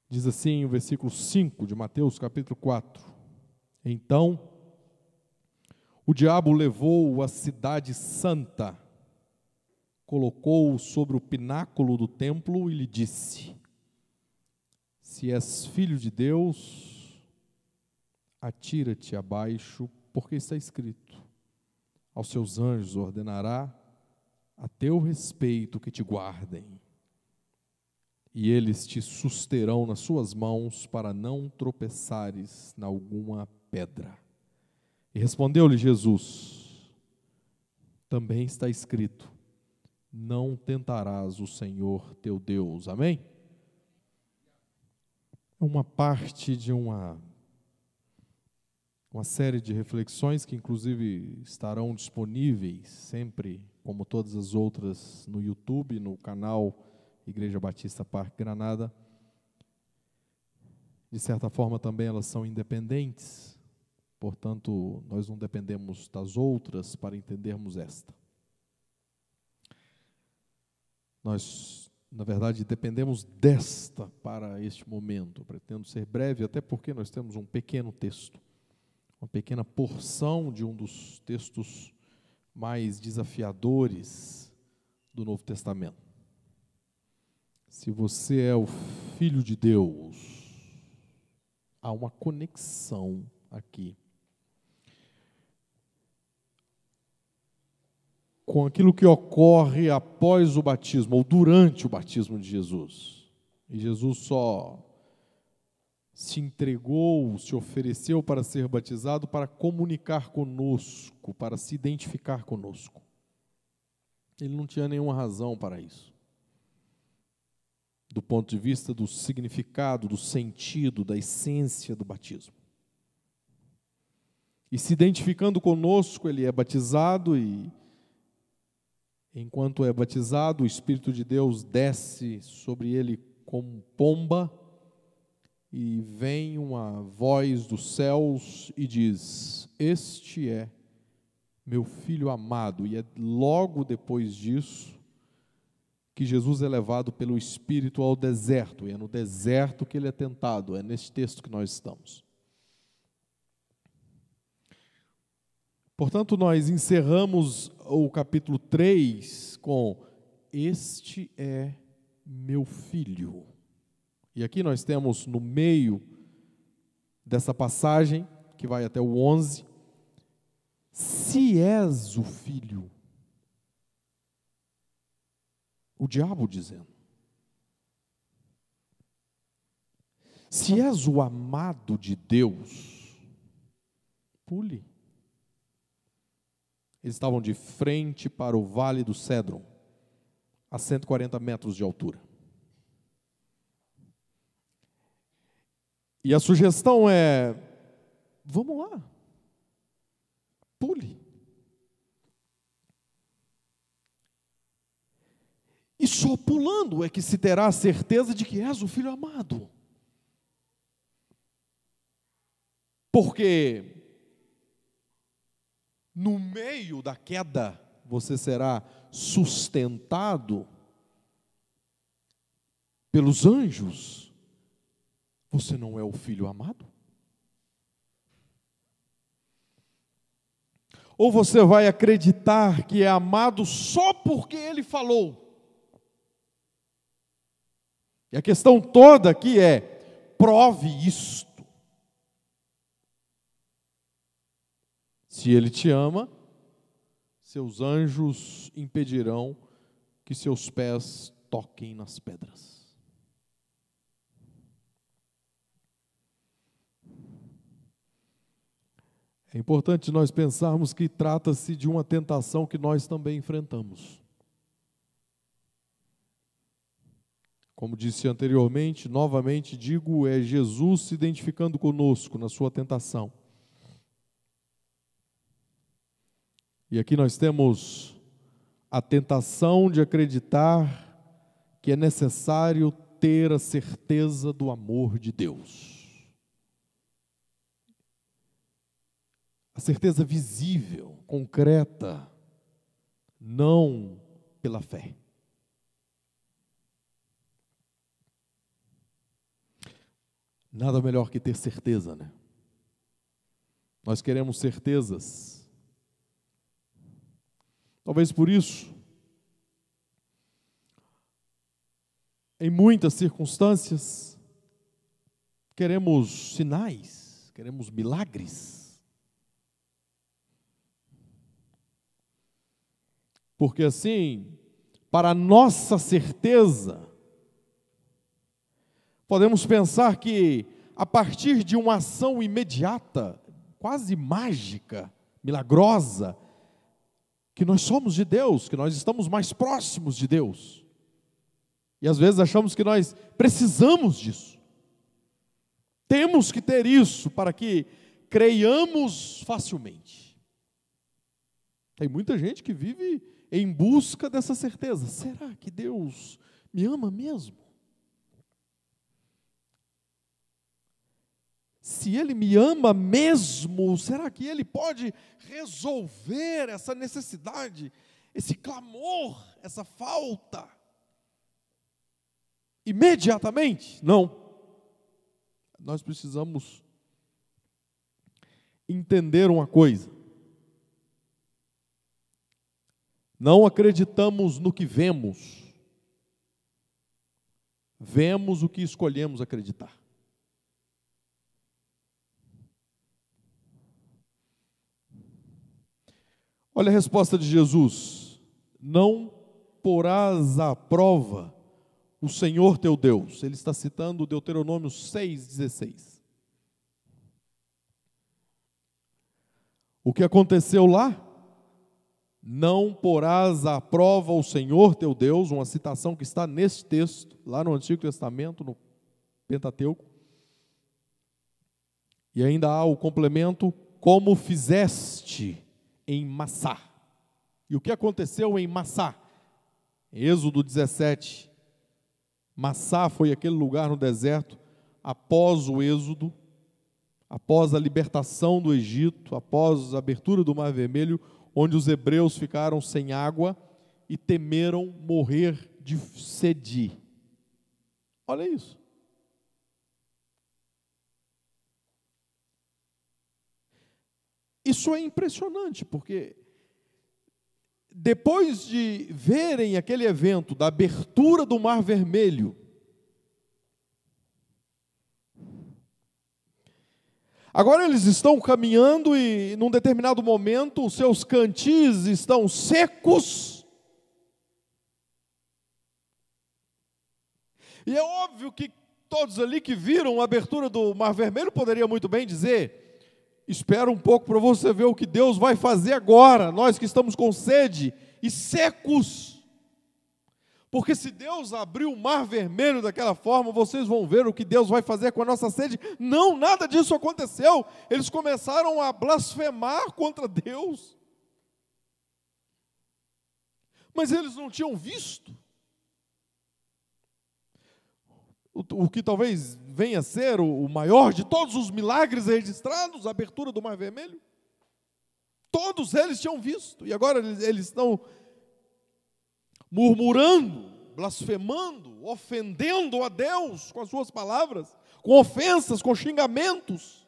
Diz assim o versículo 5 de Mateus capítulo 4. Então, o diabo levou-o à cidade santa, colocou-o sobre o pináculo do templo e lhe disse: se és filho de Deus, atira-te abaixo, porque está escrito: aos seus anjos ordenará a teu respeito que te guardem, e eles te susterão nas suas mãos para não tropeçares em alguma pedra. E respondeu-lhe Jesus: também está escrito: não tentarás o Senhor teu Deus. Amém? É uma parte de uma série de reflexões que inclusive estarão disponíveis sempre, como todas as outras, no YouTube, no canal Igreja Batista Parque Granada. De certa forma também elas são independentes, portanto nós não dependemos das outras para entendermos esta. Nós, na verdade, dependemos desta para este momento. Eu pretendo ser breve, até porque nós temos um pequeno texto, uma pequena porção de um dos textos mais desafiadores do Novo Testamento. Se você é o Filho de Deus, há uma conexão aqui com aquilo que ocorre após o batismo, ou durante o batismo de Jesus. E Jesus só se entregou, se ofereceu para ser batizado, para comunicar conosco, para se identificar conosco. Ele não tinha nenhuma razão para isso, do ponto de vista do significado, do sentido, da essência do batismo. E se identificando conosco, ele é batizado, e enquanto é batizado, o Espírito de Deus desce sobre ele como pomba, e vem uma voz dos céus e diz: este é meu Filho amado. E é logo depois disso que Jesus é levado pelo Espírito ao deserto, e é no deserto que ele é tentado, é nesse texto que nós estamos. Portanto, nós encerramos o capítulo 3 com: este é meu filho. E aqui nós temos no meio dessa passagem, que vai até o 11, se és o filho. O diabo dizendo: se és o amado de Deus, pule. Eles estavam de frente para o Vale do Cédron, a 140 metros de altura. E a sugestão é: vamos lá, pule. E só pulando é que se terá a certeza de que és o Filho amado. Porque no meio da queda você será sustentado pelos anjos. Você não é o Filho amado? Ou você vai acreditar que é amado só porque ele falou? E a questão toda aqui é: prove isto. Se ele te ama, seus anjos impedirão que seus pés toquem nas pedras. É importante nós pensarmos que trata-se de uma tentação que nós também enfrentamos. Como disse anteriormente, novamente digo, é Jesus se identificando conosco na sua tentação. E aqui nós temos a tentação de acreditar que é necessário ter a certeza do amor de Deus. A certeza visível, concreta, não pela fé. Nada melhor que ter certeza, né? Nós queremos certezas. Talvez por isso, em muitas circunstâncias, queremos sinais, queremos milagres. Porque assim, para a nossa certeza, podemos pensar que a partir de uma ação imediata, quase mágica, milagrosa, que nós somos de Deus, que nós estamos mais próximos de Deus. E às vezes achamos que nós precisamos disso. Temos que ter isso para que creiamos facilmente. Tem muita gente que vive em busca dessa certeza. Será que Deus me ama mesmo? Se Ele me ama mesmo, será que Ele pode resolver essa necessidade, esse clamor, essa falta? Imediatamente? Não. Nós precisamos entender uma coisa. Não acreditamos no que vemos. Vemos o que escolhemos acreditar. Olha a resposta de Jesus: não porás à prova o Senhor teu Deus. Ele está citando Deuteronômio 6,16. O que aconteceu lá? Não porás à prova o Senhor teu Deus, uma citação que está nesse texto, lá no Antigo Testamento, no Pentateuco. E ainda há o complemento, como fizeste em Massá. E o que aconteceu em Massá? Êxodo 17. Massá foi aquele lugar no deserto, após o êxodo, após a libertação do Egito, após a abertura do Mar Vermelho, onde os hebreus ficaram sem água e temeram morrer de sede. Olha isso. Isso é impressionante, porque depois de verem aquele evento da abertura do Mar Vermelho, agora eles estão caminhando e, num determinado momento, os seus cantis estão secos. E é óbvio que todos ali que viram a abertura do Mar Vermelho poderiam muito bem dizer: espera um pouco para você ver o que Deus vai fazer agora, nós que estamos com sede e secos. Porque se Deus abriu o Mar Vermelho daquela forma, vocês vão ver o que Deus vai fazer com a nossa sede. Não, nada disso aconteceu. Eles começaram a blasfemar contra Deus. Mas eles não tinham visto o que talvez venha a ser o maior de todos os milagres registrados, a abertura do Mar Vermelho. Todos eles tinham visto, e agora eles estão murmurando, blasfemando, ofendendo a Deus com as suas palavras, com ofensas, com xingamentos.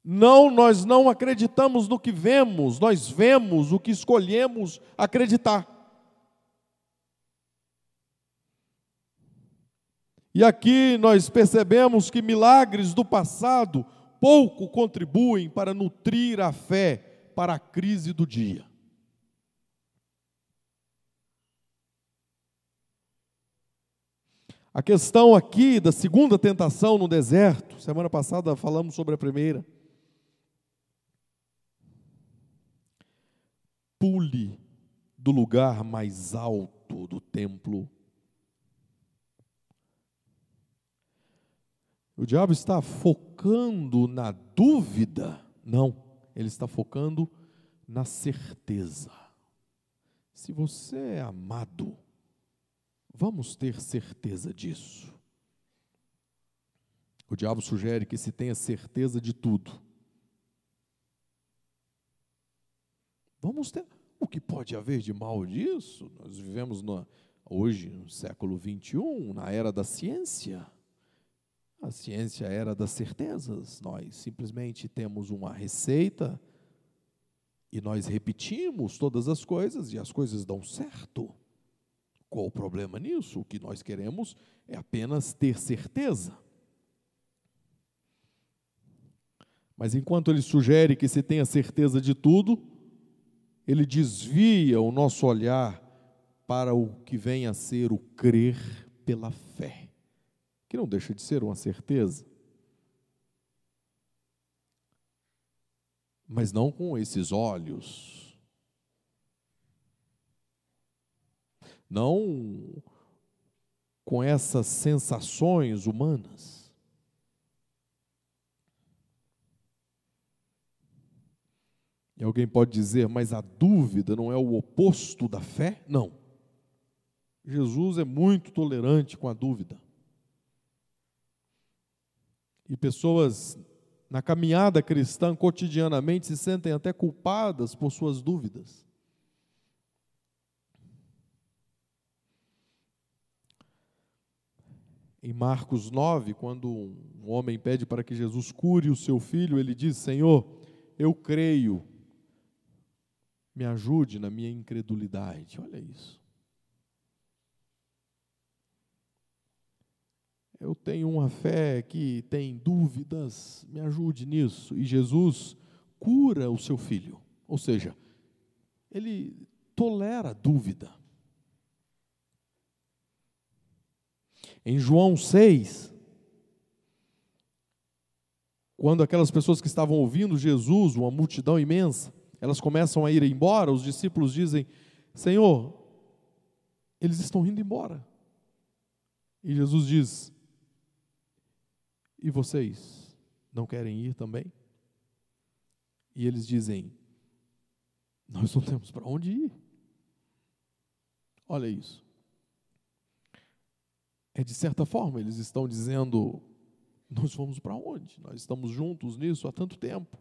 Não, nós não acreditamos no que vemos, nós vemos o que escolhemos acreditar. E aqui nós percebemos que milagres do passado pouco contribuem para nutrir a fé para a crise do dia. A questão aqui da segunda tentação no deserto, semana passada falamos sobre a primeira. Pule do lugar mais alto do templo. O diabo está focando na dúvida? Não, ele está focando na certeza. Se você é amado, vamos ter certeza disso. O diabo sugere que se tenha certeza de tudo. Vamos ter. O que pode haver de mal disso? Nós vivemos hoje, no século XXI, na era da ciência. A ciência era das certezas. Nós simplesmente temos uma receita e nós repetimos todas as coisas e as coisas dão certo. Qual o problema nisso? O que nós queremos é apenas ter certeza. Mas enquanto ele sugere que se tenha certeza de tudo, ele desvia o nosso olhar para o que vem a ser o crer pela fé, que não deixa de ser uma certeza. Mas não com esses olhos. Não com essas sensações humanas. E alguém pode dizer, mas a dúvida não é o oposto da fé? Não. Jesus é muito tolerante com a dúvida. E pessoas na caminhada cristã cotidianamente se sentem até culpadas por suas dúvidas. Em Marcos 9, quando um homem pede para que Jesus cure o seu filho, ele diz, Senhor, eu creio, me ajude na minha incredulidade. Olha isso. Eu tenho uma fé que tem dúvidas, me ajude nisso. E Jesus cura o seu filho. Ou seja, ele tolera a dúvida. Em João 6, quando aquelas pessoas que estavam ouvindo Jesus, uma multidão imensa, elas começam a ir embora, os discípulos dizem, Senhor, eles estão indo embora. E Jesus diz, e vocês não querem ir também? E eles dizem, nós não temos para onde ir. Olha isso. É de certa forma, eles estão dizendo, nós vamos para onde? Nós estamos juntos nisso há tanto tempo.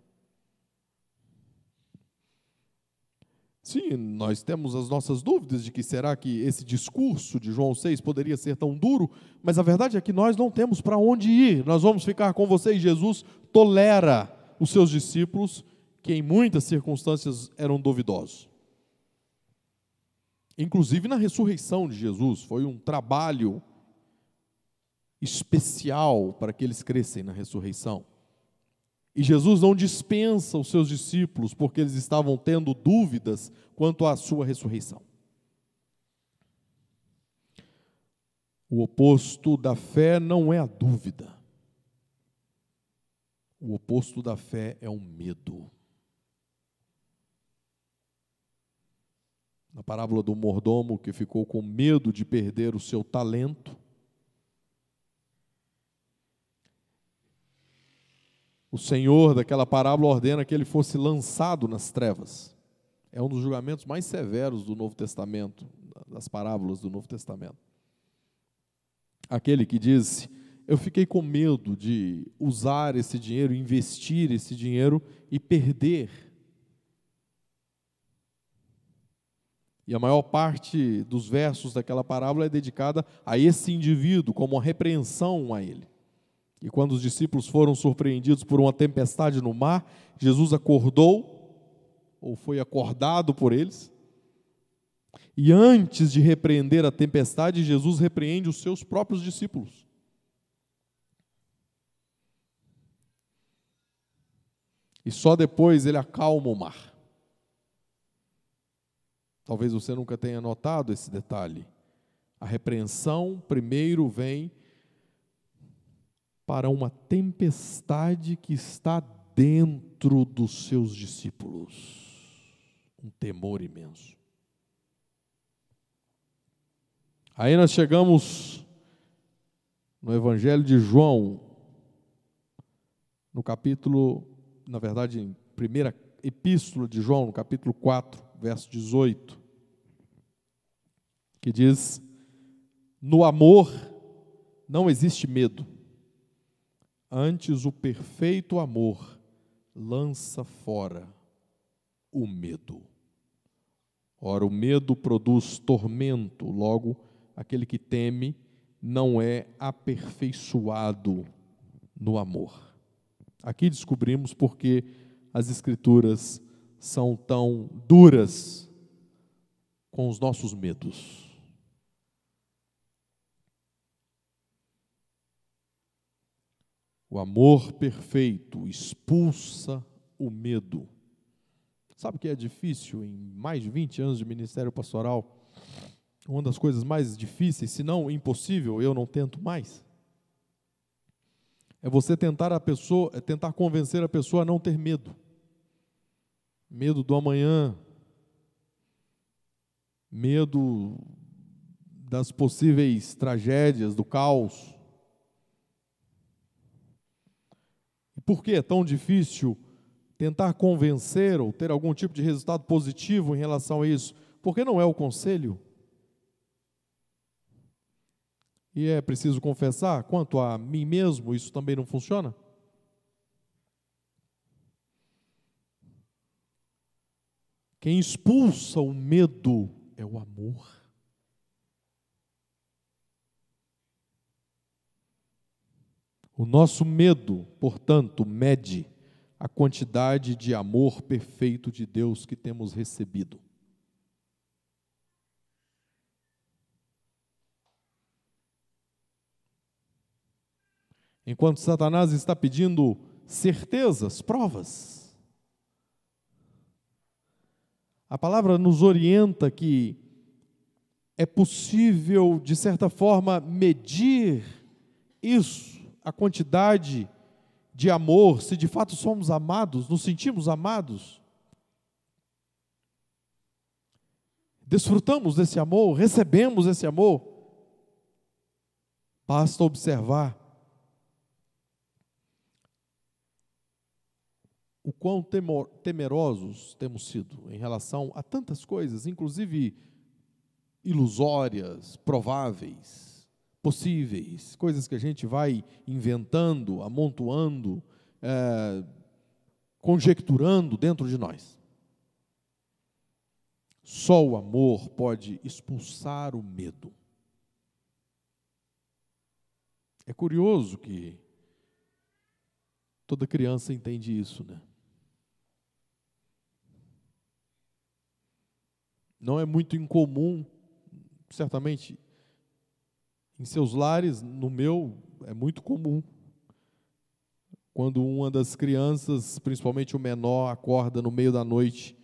Sim, nós temos as nossas dúvidas de que será que esse discurso de João 6 poderia ser tão duro, mas a verdade é que nós não temos para onde ir, nós vamos ficar com você, e Jesus tolera os seus discípulos, que em muitas circunstâncias eram duvidosos. Inclusive na ressurreição de Jesus, foi um trabalho especial para que eles crescem na ressurreição. E Jesus não dispensa os seus discípulos porque eles estavam tendo dúvidas quanto à sua ressurreição. O oposto da fé não é a dúvida. O oposto da fé é o medo. Na parábola do mordomo que ficou com medo de perder o seu talento, o Senhor daquela parábola ordena que ele fosse lançado nas trevas. É um dos julgamentos mais severos do Novo Testamento, das parábolas do Novo Testamento. Aquele que diz, eu fiquei com medo de usar esse dinheiro, investir esse dinheiro e perder. E a maior parte dos versos daquela parábola é dedicada a esse indivíduo, como uma repreensão a ele. E quando os discípulos foram surpreendidos por uma tempestade no mar, Jesus acordou, ou foi acordado por eles, e antes de repreender a tempestade, Jesus repreende os seus próprios discípulos. E só depois ele acalma o mar. Talvez você nunca tenha notado esse detalhe. A repreensão primeiro vem para uma tempestade que está dentro dos seus discípulos. Um temor imenso. Aí nós chegamos no Evangelho de João, no capítulo, na verdade, em primeira epístola de João, no capítulo 4, verso 18, que diz, no amor não existe medo. Antes, o perfeito amor lança fora o medo. Ora, o medo produz tormento, logo, aquele que teme não é aperfeiçoado no amor. Aqui descobrimos porque as Escrituras são tão duras com os nossos medos. O amor perfeito expulsa o medo. Sabe o que é difícil em mais de 20 anos de ministério pastoral? Uma das coisas mais difíceis, se não impossível, eu não tento mais, é você tentar convencer a pessoa a não ter medo. Medo do amanhã, medo das possíveis tragédias, do caos. E por que é tão difícil tentar convencer ou ter algum tipo de resultado positivo em relação a isso? Porque não é o conselho. E é preciso confessar, quanto a mim mesmo, isso também não funciona. Quem expulsa o medo é o amor. O nosso medo, portanto, mede a quantidade de amor perfeito de Deus que temos recebido. Enquanto Satanás está pedindo certezas, provas, a palavra nos orienta que é possível, de certa forma, medir isso, a quantidade de amor, se de fato somos amados, nos sentimos amados, desfrutamos desse amor, recebemos esse amor. Basta observar o quão temerosos temos sido em relação a tantas coisas, inclusive ilusórias, prováveis, possíveis, coisas que a gente vai inventando, amontoando, conjecturando dentro de nós. Só o amor pode expulsar o medo. É curioso que toda criança entende isso, né? Não é muito incomum, certamente, em seus lares, no meu, é muito comum, quando uma das crianças, principalmente o menor, acorda no meio da noite,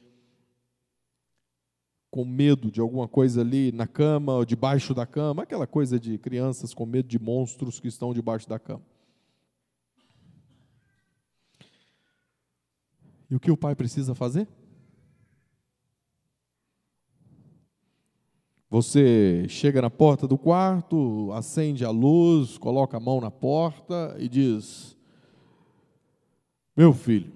com medo de alguma coisa ali na cama, ou debaixo da cama, aquela coisa de crianças com medo de monstros que estão debaixo da cama. E o que o pai precisa fazer? Você chega na porta do quarto, acende a luz, coloca a mão na porta e diz: meu filho,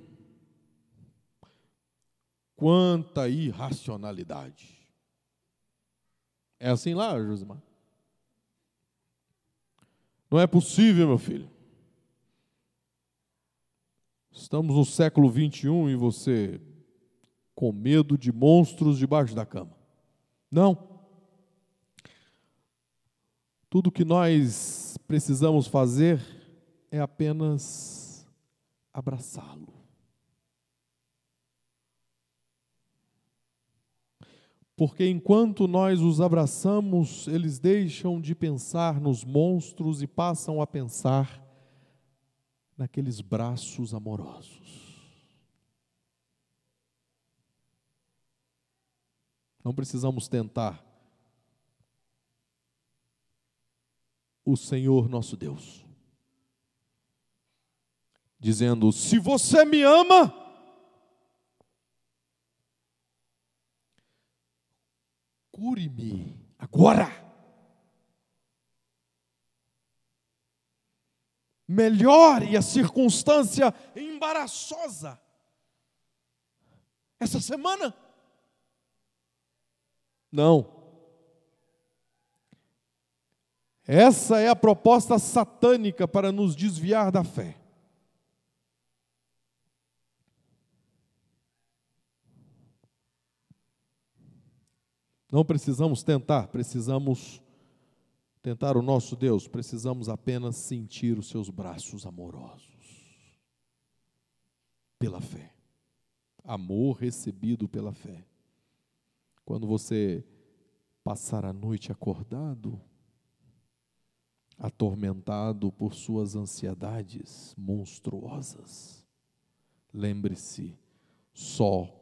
quanta irracionalidade. É assim lá, Josimar? Não é possível, meu filho. Estamos no século 21 e você com medo de monstros debaixo da cama. Não. Tudo que nós precisamos fazer é apenas abraçá-lo. Porque enquanto nós os abraçamos, eles deixam de pensar nos monstros e passam a pensar naqueles braços amorosos. Não precisamos tentar o Senhor nosso Deus, dizendo: se você me ama, cure-me agora. Melhore a circunstância embaraçosa essa semana. Não. Essa é a proposta satânica para nos desviar da fé. Não precisamos tentar, precisamos tentar o nosso Deus, precisamos apenas sentir os seus braços amorosos, pela fé. Amor recebido pela fé. Quando você passar a noite acordado, atormentado por suas ansiedades monstruosas, lembre-se, só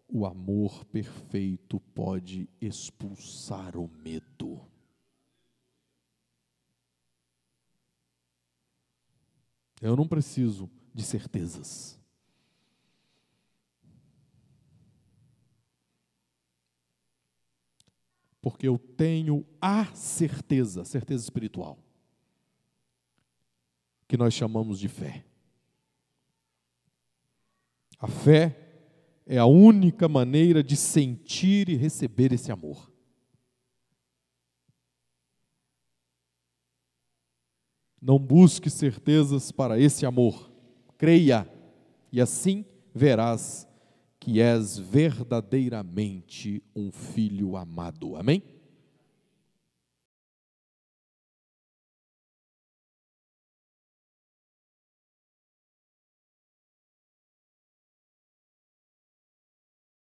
o amor perfeito pode expulsar o medo. Eu não preciso de certezas. Porque eu tenho a certeza, certeza espiritual, que nós chamamos de fé. A fé é a única maneira de sentir e receber esse amor. Não busque certezas para esse amor. Creia, e assim verás que és verdadeiramente um filho amado. Amém?